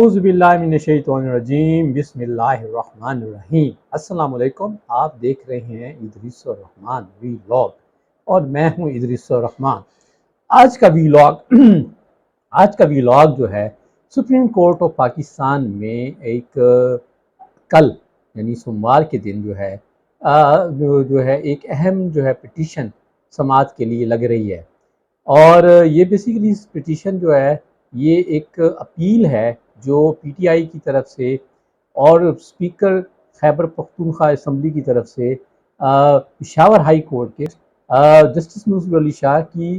اعوذ باللہ من الشیطان الرجیم بسم اللہ الرحمن الرحیم۔ السلام علیکم، آپ دیکھ رہے ہیں ادریس الرحمان ویلاگ اور میں ہوں ادریس الرحمان۔ آج کا ویلاگ جو ہے سپریم کورٹ آف پاکستان میں ایک کل یعنی سوموار کے دن جو ہے ایک اہم پٹیشن سماعت کے لیے لگ رہی ہے، اور یہ بیسیکلی پٹیشن جو ہے یہ ایک اپیل ہے جو پی ٹی آئی کی طرف سے اور اسپیکر خیبر پختونخوا اسمبلی کی طرف سے پشاور ہائی کورٹ کے جسٹس منصور علی شاہ کی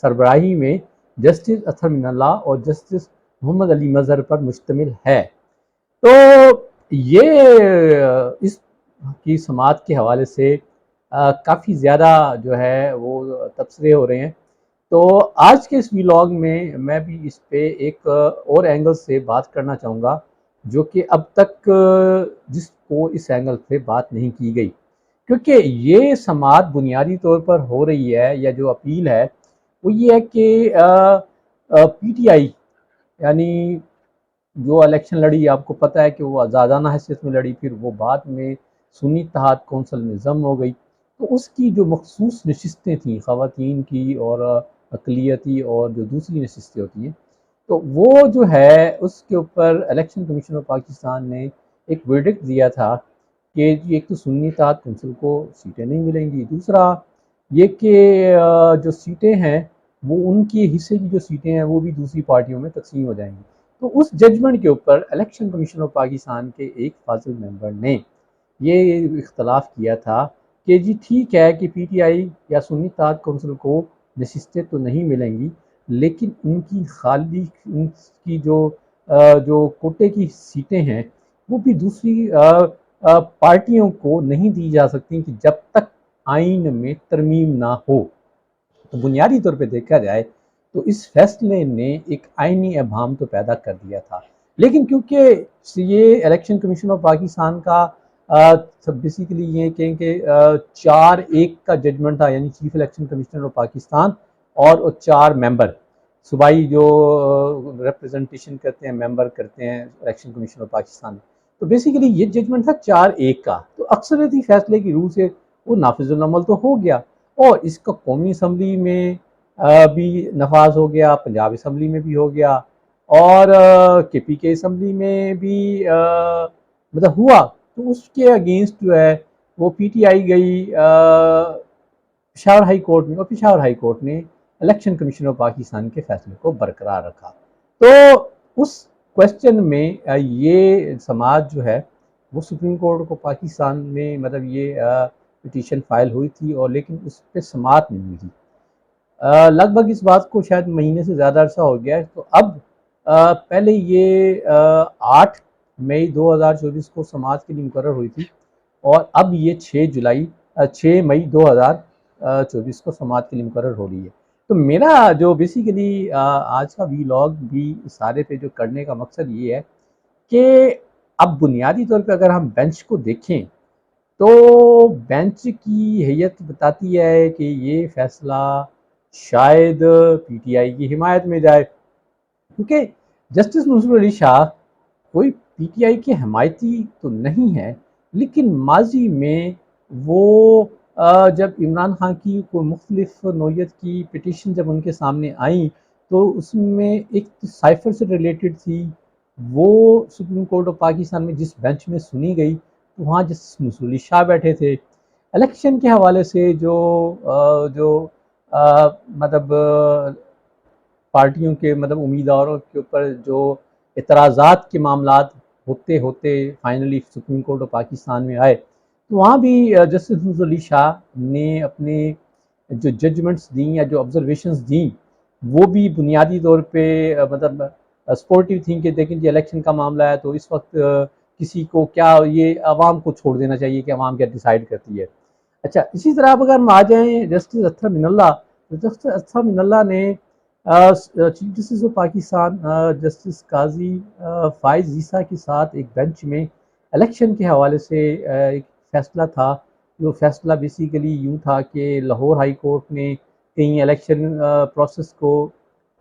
سربراہی میں جسٹس اطہر من اللہ اور جسٹس محمد علی مظہر پر مشتمل ہے۔ تو یہ اس کی سماعت کے حوالے سے کافی زیادہ جو ہے وہ تبصرے ہو رہے ہیں۔ تو آج کے اس ویلاگ میں میں بھی اس پہ ایک اور اینگل سے بات کرنا چاہوں گا، جو کہ اب تک جس کو اس اینگل سے بات نہیں کی گئی، کیونکہ یہ سماعت بنیادی طور پر ہو رہی ہے یا جو اپیل ہے وہ یہ ہے کہ پی ٹی آئی یعنی جو الیکشن لڑی، آپ کو پتہ ہے کہ وہ آزادانہ حیثیت میں لڑی، پھر وہ بعد میں سنی اتحاد کونسل میں ضم ہو گئی، تو اس کی جو مخصوص نشستیں تھیں خواتین کی اور اقلیتی اور جو دوسری نشستیں ہوتی ہیں، تو وہ جو ہے اس کے اوپر الیکشن کمیشن آف پاکستان نے ایک ورڈکٹ دیا تھا کہ ایک تو سنی اتحاد کونسل کو سیٹیں نہیں ملیں گی، دوسرا یہ کہ جو سیٹیں ہیں وہ ان کی حصے کی جو سیٹیں ہیں وہ بھی دوسری پارٹیوں میں تقسیم ہو جائیں گی۔ تو اس ججمنٹ کے اوپر الیکشن کمیشن آف پاکستان کے ایک فاضل ممبر نے یہ اختلاف کیا تھا کہ جی ٹھیک ہے کہ پی ٹی آئی یا سنی اتحاد کونسل کو نشستیں تو نہیں ملیں گی، لیکن ان کی جو کوٹے کی سیٹیں ہیں وہ بھی دوسری پارٹیوں کو نہیں دی جا سکتی کہ جب تک آئین میں ترمیم نہ ہو۔ تو بنیادی طور پہ دیکھا جائے تو اس فیصلے نے ایک آئینی ابہام تو پیدا کر دیا تھا، لیکن کیونکہ یہ الیکشن کمیشن آف پاکستان کا بیسیکلی یہ کہیں کہ 4-1 کا ججمنٹ تھا، یعنی chief election commissioner of Pakistan اور 4 ممبر صوبائی جو ریپرزنٹیشن کرتے ہیں، ممبر کرتے ہیں الیکشن کمیشن آف پاکستان میں، تو بیسیکلی یہ ججمنٹ تھا 4-1 کا، تو اکثریتی فیصلے کی روح سے وہ نافذ العمل تو ہو گیا، اور اس کا قومی اسمبلی میں بھی نفاذ ہو گیا، پنجاب اسمبلی میں بھی ہو گیا، اور کے پی کے اسمبلی میں بھی مطلب ہوا۔ تو اس کے اگینسٹ جو ہے وہ پی ٹی آئی گئی پشاور ہائی کورٹ میں، اور پشاور ہائی کورٹ نے الیکشن کمیشن آف پاکستان کے فیصلے کو برقرار رکھا۔ تو اس کویسچن میں یہ سماعت جو ہے وہ سپریم کورٹ کو پاکستان میں مطلب یہ پٹیشن فائل ہوئی تھی، اور لیکن اس پہ سماعت نہیں ہوئی تھی۔ لگ بھگ اس بات کو شاید مہینے سے زیادہ عرصہ ہو گیا ہے۔ تو اب پہلے یہ 8 مئی 2024 کو سماعت کے لیے مقرر ہوئی تھی، اور اب یہ 6 مئی 2024 کو سماعت کے لیے مقرر ہو رہی ہے۔ تو میرا جو بیسیکلی آج کا ویلاگ بھی سارے پہ جو کرنے کا مقصد یہ ہے کہ اب بنیادی طور پہ اگر ہم بینچ کو دیکھیں تو بینچ کی حیثیت بتاتی ہے کہ یہ فیصلہ شاید پی ٹی آئی کی حمایت میں جائے، کیونکہ جسٹس منصور علی شاہ کوئی پی ٹی آئی کے حمایتی تو نہیں ہے، لیکن ماضی میں وہ جب عمران خان کی کوئی مختلف نوعیت کی پٹیشن جب ان کے سامنے آئیں تو اس میں ایک سائفر سے ریلیٹڈ تھی، وہ سپریم کورٹ آف پاکستان میں جس بینچ میں سنی گئی تو وہاں جسٹس منصور علی شاہ بیٹھے تھے۔ الیکشن کے حوالے سے جو مطلب پارٹیوں کے مطلب امیدواروں کے اوپر جو اعتراضات کے معاملات ہوتے ہوتے finally supreme court of Pakistan میں آئے، تو وہاں بھی جسٹس منصور علی شاہ نے اپنے جو ججمنٹس دیں یا جو آبزرویشنز دیں وہ بھی بنیادی طور پہ مطلب سپورٹیو تھیں کہ دیکھیں جی الیکشن کا معاملہ ہے تو اس وقت کسی کو کیا یہ عوام کو چھوڑ دینا چاہیے کہ عوام کیا ڈیسائیڈ کرتی ہے۔ اچھا، اسی طرح اب اگر ہم آ جائیں جسٹس اطہر من اللہ، تو جسٹس اطہر من اللہ نے chief justice of Pakistan justice قاضی فائز عیسیٰ کے ساتھ ایک بینچ میں الیکشن کے حوالے سے ایک فیصلہ تھا، جو فیصلہ بیسیکلی یوں تھا کہ لاہور ہائی کورٹ نے کہیں الیکشن پروسیس کو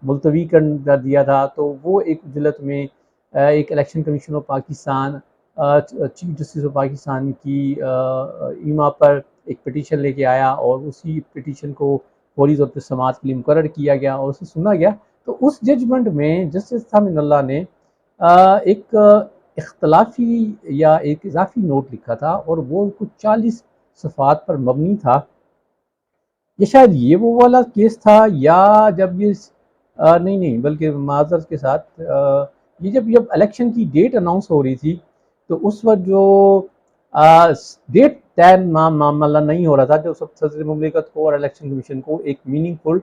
ملتوی کر دیا تھا، تو وہ ایک اجلت میں ایک election commission of Pakistan chief justice of Pakistan کی ایما پر ایک پٹیشن لے کے آیا، اور اسی پٹیشن کو فوری طور پہ سماعت کے لیے مقرر کیا گیا اور اسے سنا گیا۔ تو اس ججمنٹ میں جسٹس ثامن اللہ نے ایک اختلافی یا ایک اضافی نوٹ لکھا تھا، اور وہ کچھ 40 صفحات پر مبنی تھا۔ یہ شاید یہ وہ والا کیس تھا، یا جب یہ نہیں بلکہ معذرت کے ساتھ یہ جب الیکشن کی ڈیٹ اناؤنس ہو رہی تھی، تو اس وقت جو ڈیٹ طے معاملہ نہیں ہو رہا تھا، جو صدر مملکت کو اور الیکشن کمیشن کو ایک میننگ فل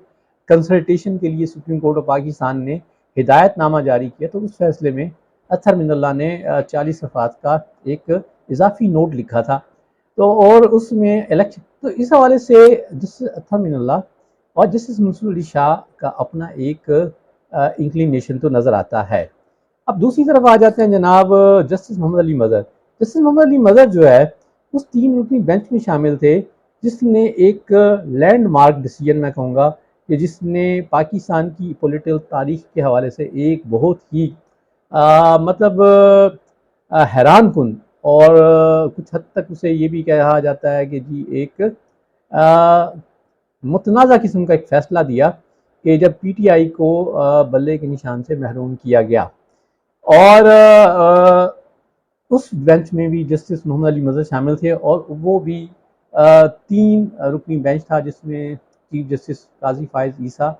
کنسلٹیشن کے لیے سپریم کورٹ آف پاکستان نے ہدایت نامہ جاری کیا، تو اس فیصلے میں اطہر من اللہ نے 40 صفحات کا ایک اضافی نوٹ لکھا تھا۔ تو اور اس میں الیکشن، تو اس حوالے سے جسٹس اطہر من اللہ اور جسٹس منصور علی شاہ کا اپنا ایک انکلینیشن تو نظر آتا ہے۔ اب دوسری طرف آ جاتے ہیں جناب جسٹس محمد علی مظہر۔ جسٹس محمد علی مظہر جو ہے اس 3 رکنی بینچ میں شامل تھے، جس نے ایک لینڈ مارک ڈیسیجن میں کہوں گا کہ جس نے پاکستان کی پولیٹیکل تاریخ کے حوالے سے ایک بہت ہی مطلب حیران کن، اور کچھ حد تک اسے یہ بھی کہا جاتا ہے کہ جی ایک متنازع قسم کا ایک فیصلہ دیا کہ جب پی ٹی آئی کو بلے کے نشان سے محروم کیا گیا۔ اور اس بینچ میں بھی جسٹس محمد علی مظہر شامل تھے، اور وہ بھی 3 رکنی بینچ تھا، جس میں چیف جسٹس قاضی فائز عیسیٰ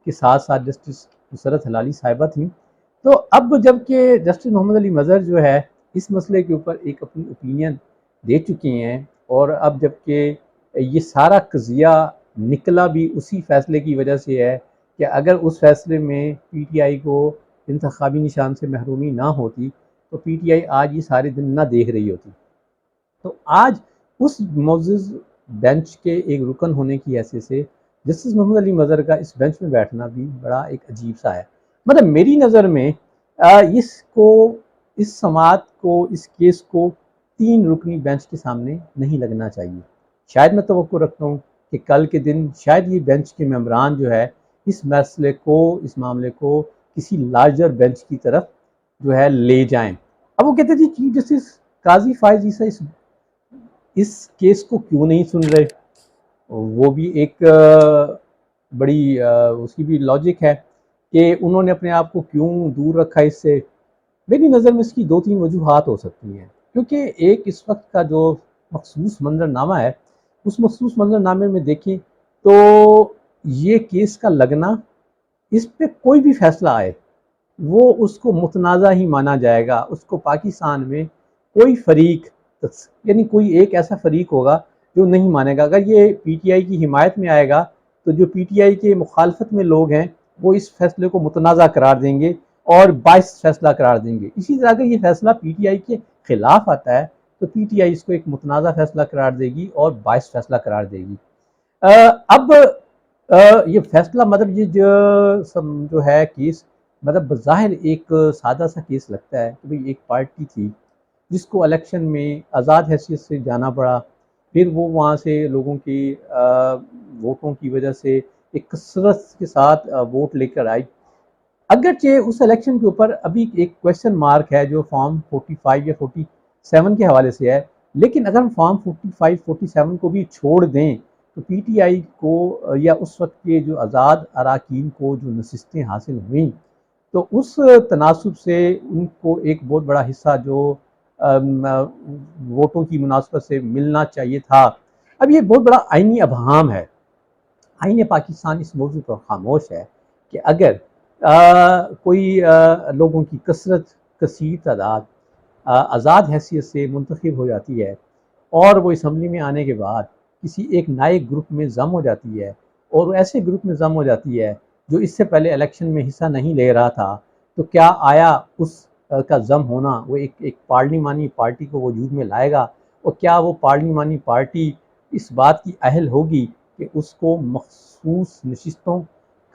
کے ساتھ ساتھ جسٹس نصرت ہلالی صاحبہ تھیں۔ تو اب جب کہ جسٹس محمد علی مظہر جو ہے اس مسئلے کے اوپر ایک اپنی اوپینین دے چکے ہیں، اور اب جب کہ یہ سارا قضیہ نکلا بھی اسی فیصلے کی وجہ سے ہے کہ اگر اس فیصلے میں پی ٹی آئی کو انتخابی نشان سے محرومی نہ ہوتی تو پی ٹی آئی آج یہ سارے دن نہ دیکھ رہی ہوتی۔ تو آج اس معزز بینچ کے ایک رکن ہونے کی حیثیت سے جسٹس محمد علی مظہر کا اس بینچ میں بیٹھنا بھی بڑا ایک عجیب سا ہے۔ مطلب میری نظر میں اس سماعت کو، اس کیس کو 3 رکنی بینچ کے سامنے نہیں لگنا چاہیے۔ شاید میں توقع رکھتا ہوں کہ کل کے دن شاید یہ بینچ کے ممبران جو ہے اس مسئلے کو، اس معاملے کو کسی لارجر بینچ کی طرف جو ہے لے جائیں۔ اب وہ کہتے تھے چیف جسٹس قاضی فائز عیسیٰ اس کیس کو کیوں نہیں سن رہے، وہ بھی ایک بڑی اس کی بھی لاجک ہے کہ انہوں نے اپنے آپ کو کیوں دور رکھا اس سے۔ میری نظر میں اس کی 2-3 وجوہات ہو سکتی ہیں، کیونکہ ایک اس وقت کا جو مخصوص منظر نامہ ہے، اس مخصوص منظر نامے میں دیکھیں تو یہ کیس کا لگنا، اس پہ کوئی بھی فیصلہ آئے وہ اس کو متنازع ہی مانا جائے گا۔ اس کو پاکستان میں کوئی فریق، یعنی کوئی ایک ایسا فریق ہوگا جو نہیں مانے گا۔ اگر یہ پی ٹی آئی کی حمایت میں آئے گا تو جو پی ٹی آئی کے مخالفت میں لوگ ہیں وہ اس فیصلے کو متنازع قرار دیں گے اور باعث فیصلہ قرار دیں گے۔ اسی طرح اگر یہ فیصلہ پی ٹی آئی کے خلاف آتا ہے تو پی ٹی آئی اس کو ایک متنازع فیصلہ قرار دے گی اور باعث فیصلہ قرار دے گی۔ اب یہ فیصلہ، مطلب یہ جو ہے کیس، مطلب بظاہر ایک سادہ سا کیس لگتا ہے کہ بھئی ایک پارٹی تھی جس کو الیکشن میں آزاد حیثیت سے جانا پڑا، پھر وہ وہاں سے لوگوں کی ووٹوں کی وجہ سے ایک کثرت کے ساتھ ووٹ لے کر آئی۔ اگرچہ اس الیکشن کے اوپر ابھی ایک کویسچن مارک ہے جو فارم 45 یا 47 کے حوالے سے ہے، لیکن اگر ہم فارم 45 47 کو بھی چھوڑ دیں تو پی ٹی آئی کو یا اس وقت کے جو آزاد اراکین کو جو نشستیں حاصل ہوئیں، تو اس تناسب سے ان کو ایک بہت بڑا حصہ جو ووٹوں کی مناسبت سے ملنا چاہیے تھا۔ اب یہ بہت بڑا آئینی ابہام ہے۔ آئین پاکستان اس موضوع پر خاموش ہے کہ اگر کوئی لوگوں کی کثیر تعداد آزاد حیثیت سے منتخب ہو جاتی ہے اور وہ اسمبلی میں آنے کے بعد کسی ایک نئے گروپ میں ضم ہو جاتی ہے، اور ایسے گروپ میں ضم ہو جاتی ہے جو اس سے پہلے الیکشن میں حصہ نہیں لے رہا تھا، تو کیا آیا اس کا ضم ہونا وہ ایک پارلیمانی پارٹی کو وجود میں لائے گا، اور کیا وہ پارلیمانی پارٹی اس بات کی اہل ہوگی کہ اس کو مخصوص نشستوں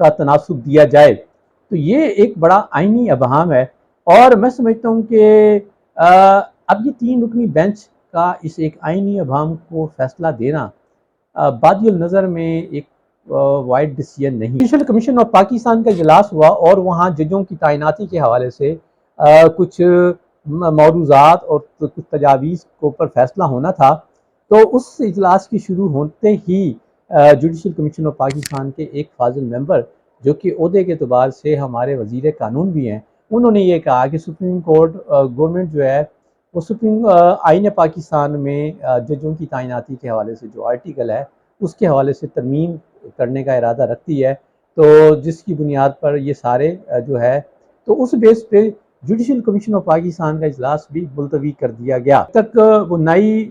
کا تناسب دیا جائے؟ تو یہ ایک بڑا آئینی ابہام ہے، اور میں سمجھتا ہوں کہ اب یہ 3 رکنی بینچ کا اس ایک آئینی ابہام کو فیصلہ دینا بادی النظر میں ایک وائڈ ڈیسیجن نہیں۔ جوڈیشل کمیشن آف پاکستان کا اجلاس ہوا اور وہاں ججوں کی تعیناتی کے حوالے سے کچھ موضوعات اور کچھ تجاویز کے اوپر فیصلہ ہونا تھا، تو اس اجلاس کی شروع ہوتے ہی جوڈیشل کمیشن آف پاکستان کے ایک فاضل ممبر، جو کہ عہدے کے اعتبار سے ہمارے وزیر قانون بھی ہیں، انہوں نے یہ کہا کہ سپریم کورٹ گورنمنٹ جو ہے وہ سپریم آئین پاکستان میں ججوں کی تعیناتی کے حوالے سے جو آرٹیکل ہے اس کے حوالے سے ترمیم کرنے کا ارادہ رکھتی ہے، تو جس کی بنیاد پر یہ سارے جو ہے تو اس بیس پہ جوڈیشل کمیشن آف پاکستان کا اجلاس بھی ملتوی کر دیا گیا۔ اب تک وہ نئی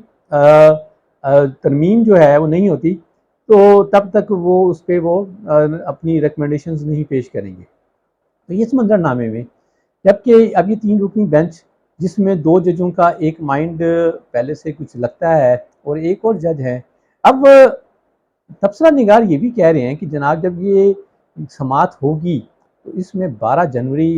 ترمیم جو ہے وہ نہیں ہوتی تو تب تک وہ اس پہ وہ اپنی ریکمنڈیشنز نہیں پیش کریں گے۔ تو اس منظر نامے میں جبکہ اب یہ 3 رکنی بینچ جس میں 2 ججوں کا ایک مائنڈ پہلے سے کچھ لگتا ہے اور ایک اور جج ہے، اب تبصرہ نگار یہ بھی کہہ رہے ہیں کہ جناب جب یہ سماعت ہوگی تو اس میں 12 جنوری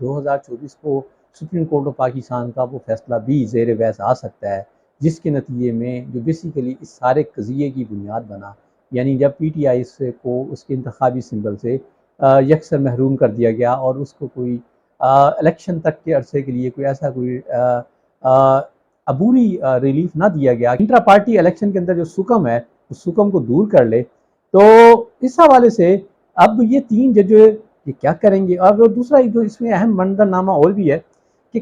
2024 کو سپریم کورٹ آف پاکستان کا وہ فیصلہ بھی زیر بحث آ سکتا ہے، جس کے نتیجے میں جو بیسیکلی اس سارے قضیے کی بنیاد بنا، یعنی جب پی ٹی آئی کو اس کے انتخابی سمبل سے یکسر محروم کر دیا گیا اور اس کو کوئی الیکشن تک کے عرصے کے لیے کوئی ایسا کوئی عبوری ریلیف نہ دیا گیا، انٹرا پارٹی الیکشن کے اندر جو سکم ہے اس سکم کو دور کر لے، تو اس حوالے سے اب یہ 3 جج یہ کیا کریں گے۔ اور دوسرا جو اس میں اہم منظر نامہ اور بھی ہے کہ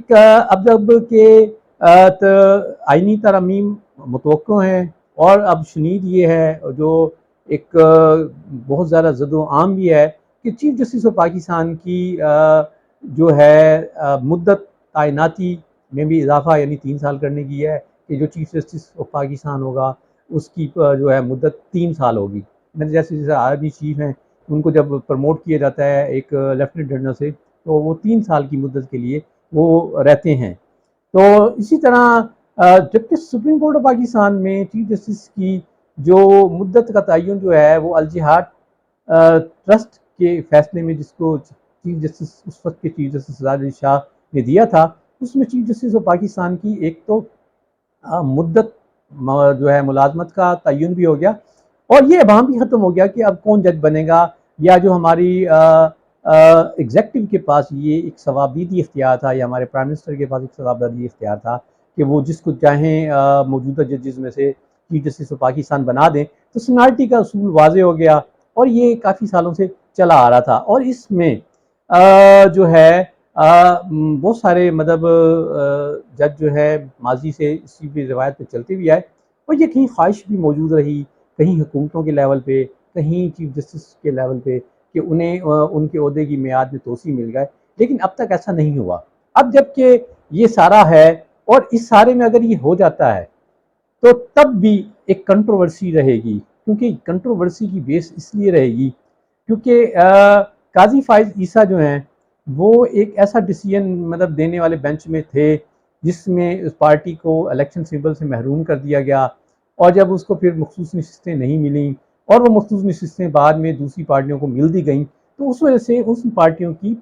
اب جب کہ آئینی ترامیم متوقع ہیں اور اب شنید یہ ہے جو ایک بہت زیادہ زد و عام بھی ہے کہ چیف جسٹس آف پاکستان کی جو ہے مدت تعیناتی میں بھی اضافہ، یعنی 3 سال کرنے کی ہے کہ جو چیف جسٹس آف پاکستان ہوگا اس کی جو ہے مدت 3 سال ہوگی۔ جیسے عربی چیف ہیں ان کو جب پروموٹ کیا جاتا ہے ایک لیفٹیننٹ جنرل سے تو وہ 3 سال کی مدت کے لیے وہ رہتے ہیں۔ تو اسی طرح جبکہ سپریم کورٹ آف پاکستان میں چیف جسٹس کی جو مدت کا تعین جو ہے وہ الجہاد ٹرسٹ کے فیصلے میں، جس کو چیف جسٹس اس وقت کے چیف جسٹس سراج علی شاہ نے دیا تھا، اس میں چیف جسٹس آف پاکستان کی ایک تو مدت جو ہے ملازمت کا تعین بھی ہو گیا اور یہ ابہام بھی ختم ہو گیا کہ اب کون جج بنے گا، یا جو ہماری ایگزیکٹو کے پاس یہ ایک ثوابدیدی اختیار تھا یا ہمارے پرائم منسٹر کے پاس ایک ثوابدیدی اختیار تھا کہ وہ جس کو چاہیں موجودہ ججز میں سے چیف جسٹس آف پاکستان بنا دیں، تو سینارٹی کا اصول واضح ہو گیا اور یہ کافی سالوں سے چلا آ رہا تھا۔ اور اس میں جو ہے بہت سارے مطلب جج جو ہے ماضی سے اسی بھی روایت پہ چلتے بھی آئے اور یہ کہیں خواہش بھی موجود رہی، کہیں حکومتوں کے لیول پہ، کہیں چیف جسٹس کے لیول پہ کہ انہیں ان کے عہدے کی میعاد میں توسیع مل گئے، لیکن اب تک ایسا نہیں ہوا۔ اب جب کہ یہ سارا ہے اور اس سارے میں اگر یہ ہو جاتا ہے تو تب بھی ایک کنٹروورسی رہے گی، کیونکہ کنٹروورسی کی بیس اس لیے رہے گی کیونکہ قاضی فائز عیسیٰ جو ہیں وہ ایک ایسا ڈیسیجن مطلب دینے والے بینچ میں تھے جس میں اس پارٹی کو الیکشن سمبل سے محروم کر دیا گیا، اور جب اس کو پھر مخصوص نشستیں نہیں ملیں اور وہ مخصوص نشستیں بعد میں دوسری پارٹیوں کو مل دی گئیں، تو اس وجہ سے اس پارٹیوں کی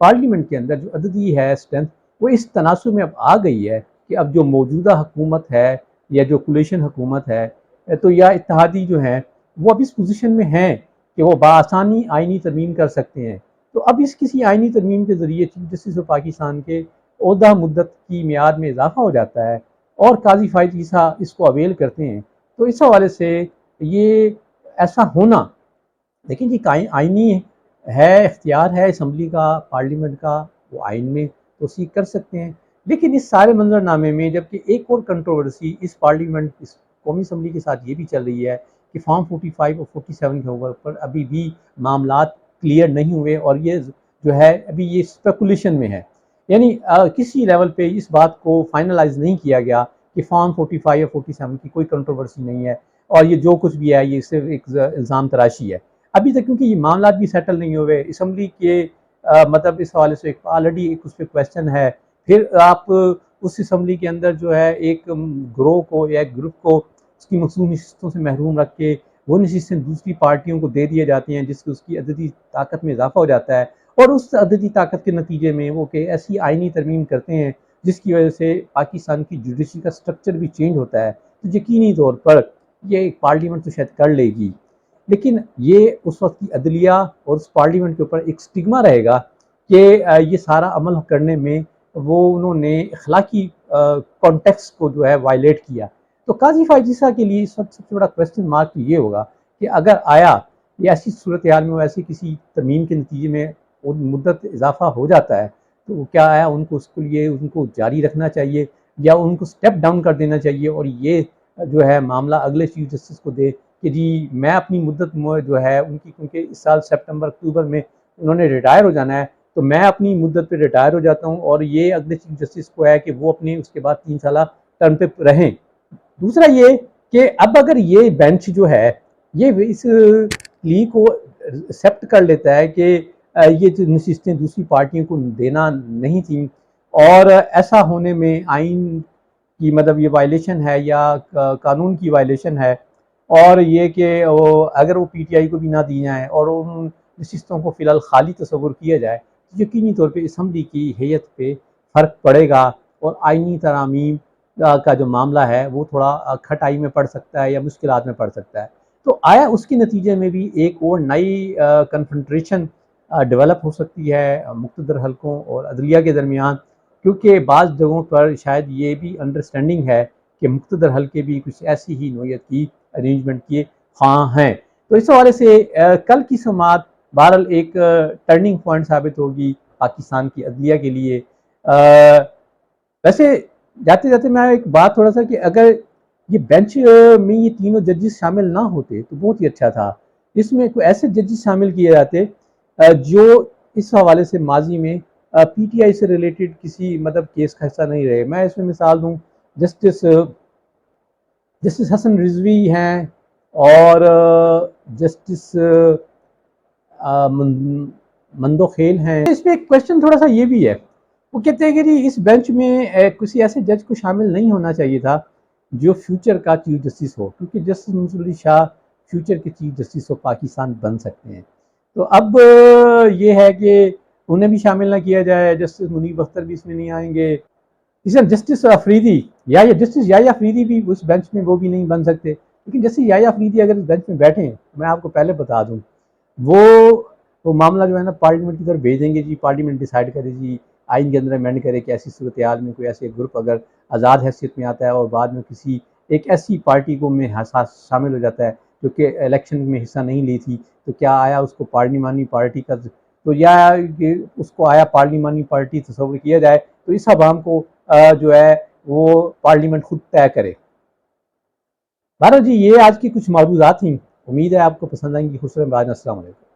پارلیمنٹ کے اندر جو عددی ہے اسٹرینتھ وہ اس تناسب میں اب آ گئی ہے کہ اب جو موجودہ حکومت ہے یا جو کولیشن حکومت ہے تو یا اتحادی جو ہیں وہ اب اس پوزیشن میں ہیں کہ وہ بآسانی آئینی ترمیم کر سکتے ہیں۔ تو اب اس کسی آئینی ترمیم کے ذریعے چیف جسٹس آف پاکستان کے عہدہ مدت کی میعاد میں اضافہ ہو جاتا ہے اور قاضی فائز عیسیٰ اس کو اویل کرتے ہیں، تو اس حوالے سے یہ ایسا ہونا، لیکن یہ آئینی ہے، اختیار ہے اسمبلی کا، پارلیمنٹ کا، وہ آئین میں توسیع کر سکتے ہیں۔ لیکن اس سارے منظر نامے میں جبکہ ایک اور کنٹروورسی اس پارلیمنٹ اس قومی اسمبلی کے ساتھ یہ بھی چل رہی ہے کہ فارم 45 اور 47 کے اوپر ابھی بھی معاملات کلیئر نہیں ہوئے اور یہ جو ہے ابھی یہ اسپیکولیشن میں ہے، یعنی کسی لیول پہ اس بات کو فائنلائز نہیں کیا گیا کہ فارم 45 یا 47 کی کوئی کنٹروورسی نہیں ہے اور یہ جو کچھ بھی ہے یہ صرف ایک الزام تراشی ہے ابھی تک، کیونکہ یہ معاملات بھی سیٹل نہیں ہوئے اسمبلی کے مطلب اس حوالے سے آلریڈی ایک اس پہ کویسچن ہے، پھر آپ اس اسمبلی کے اندر جو ہے ایک گروہ کو یا ایک گروپ کو اس کی مخصوص نشستوں سے محروم رکھ کے وہ نشستیں دوسری پارٹیوں کو دے دیے جاتی ہیں جس سے اس کی عددی طاقت میں اضافہ ہو جاتا ہے، اور اس عددی طاقت کے نتیجے میں وہ کہ ایسی آئینی ترمیم کرتے ہیں جس کی وجہ سے پاکستان کی جوڈیشری کا سٹرکچر بھی چینج ہوتا ہے، تو یقینی طور پر یہ ایک پارلیمنٹ تو شاید کر لے گی، لیکن یہ اس وقت کی عدلیہ اور اس پارلیمنٹ کے اوپر ایک سٹگما رہے گا کہ یہ سارا عمل کرنے میں وہ انہوں نے اخلاقی کانٹیکس کو جو ہے وائلیٹ کیا. تو قاضی فائز عیسیٰ کے لیے سب سے بڑا کویسچن مارک یہ ہوگا کہ اگر آیا یہ ایسی صورتحال میں ایسی کسی ترمیم کے نتیجے میں مدت اضافہ ہو جاتا ہے تو کیا آیا ان کو اس کے لیے ان کو جاری رکھنا چاہیے یا ان کو سٹیپ ڈاؤن کر دینا چاہیے اور یہ جو ہے معاملہ اگلے چیف جسٹس کو دے کہ جی میں اپنی مدت جو ہے ان کی کیونکہ اس سال سپٹمبر اکتوبر میں انہوں نے ریٹائر ہو جانا ہے تو میں اپنی مدت پہ ریٹائر ہو جاتا ہوں اور یہ اگلے چیف جسٹس کو ہے کہ وہ اپنے اس کے بعد 3 سالہ ٹرم پہ رہیں. دوسرا یہ کہ اب اگر یہ بینچ جو ہے یہ اس پلی کو ایکسیپٹ کر لیتا ہے کہ یہ جو نشستیں دوسری پارٹیوں کو دینا نہیں تھیں اور ایسا ہونے میں آئین کی مطلب یہ وائلیشن ہے یا قانون کی وائلیشن ہے اور یہ کہ اگر وہ پی ٹی آئی کو بھی نہ دی جائیں اور ان نشستوں کو فی الحال خالی تصور کیا جائے تو یقینی طور پہ اسمبلی کی حیت پہ فرق پڑے گا اور آئینی ترامیم کا جو معاملہ ہے وہ تھوڑا کھٹائی میں پڑ سکتا ہے یا مشکلات میں پڑ سکتا ہے. تو آیا اس کے نتیجے میں بھی ایک اور نئی کنفرنٹریشن ڈیولپ ہو سکتی ہے مقتدر حلقوں اور عدلیہ کے درمیان کیونکہ بعض جگہوں پر شاید یہ بھی انڈرسٹینڈنگ ہے کہ مقتدر حلقے بھی کچھ ایسی ہی نوعیت کی ارینجمنٹ کیے خواہاں ہیں. تو اس حوالے سے کل کی سماعت بہرحال ایک ٹرننگ پوائنٹ ثابت ہوگی پاکستان کی عدلیہ کے لیے. ویسے جاتے جاتے میں ایک بات تھوڑا سا کہ اگر یہ بینچ میں یہ تینوں ججز شامل نہ ہوتے تو بہت ہی اچھا تھا. اس میں کوئی ایسے ججز شامل کیے جاتے جو اس حوالے سے ماضی میں پی ٹی آئی سے ریلیٹڈ کسی مطلب کیس کا حصہ نہیں رہے. میں اس میں مثال دوں جسٹس حسن رضوی ہیں اور جسٹس مندو خیل ہیں. اس میں ایک کویشچن تھوڑا سا یہ بھی ہے وہ کہتے ہیں کہ جی اس بینچ میں کسی ایسے جج کو شامل نہیں ہونا چاہیے تھا جو فیوچر کا چیف جسٹس ہو کیونکہ جسٹس منصور علی شاہ فیوچر کے چیف جسٹس آف پاکستان بن سکتے ہیں. تو اب یہ ہے کہ انہیں بھی شامل نہ کیا جائے. جسٹس منیب اختر بھی اس میں نہیں آئیں گے. جسٹس افریدی یا جسٹس یحییٰ افریدی بھی اس بینچ میں وہ بھی نہیں بن سکتے. لیکن جسٹس یحییٰ افریدی اگر اس بینچ میں بیٹھیں میں آپ کو پہلے بتا دوں وہ معاملہ جو ہے نا پارلیمنٹ کی طرف بھیج دیں گے. جی پارلیمنٹ ڈیسائیڈ کرے جی آئین کے اندر امینڈ کرے کہ ایسی صورتحال میں کوئی ایسے گروپ اگر آزاد حیثیت میں آتا ہے اور بعد میں کسی ایک ایسی پارٹی کو میں شامل ہو جاتا ہے جو کہ الیکشن میں حصہ نہیں لی تھی تو کیا آیا اس کو پارلیمانی پارٹی کا تو یا اس کو آیا پارلیمانی پارٹی تصور کیا جائے تو اس عوام کو جو ہے وہ پارلیمنٹ خود طے کرے. بہرحال جی یہ آج کی کچھ معروضات تھیں. امید ہے آپ کو پسند آئیں گی. خسرو بعد السلام علیکم.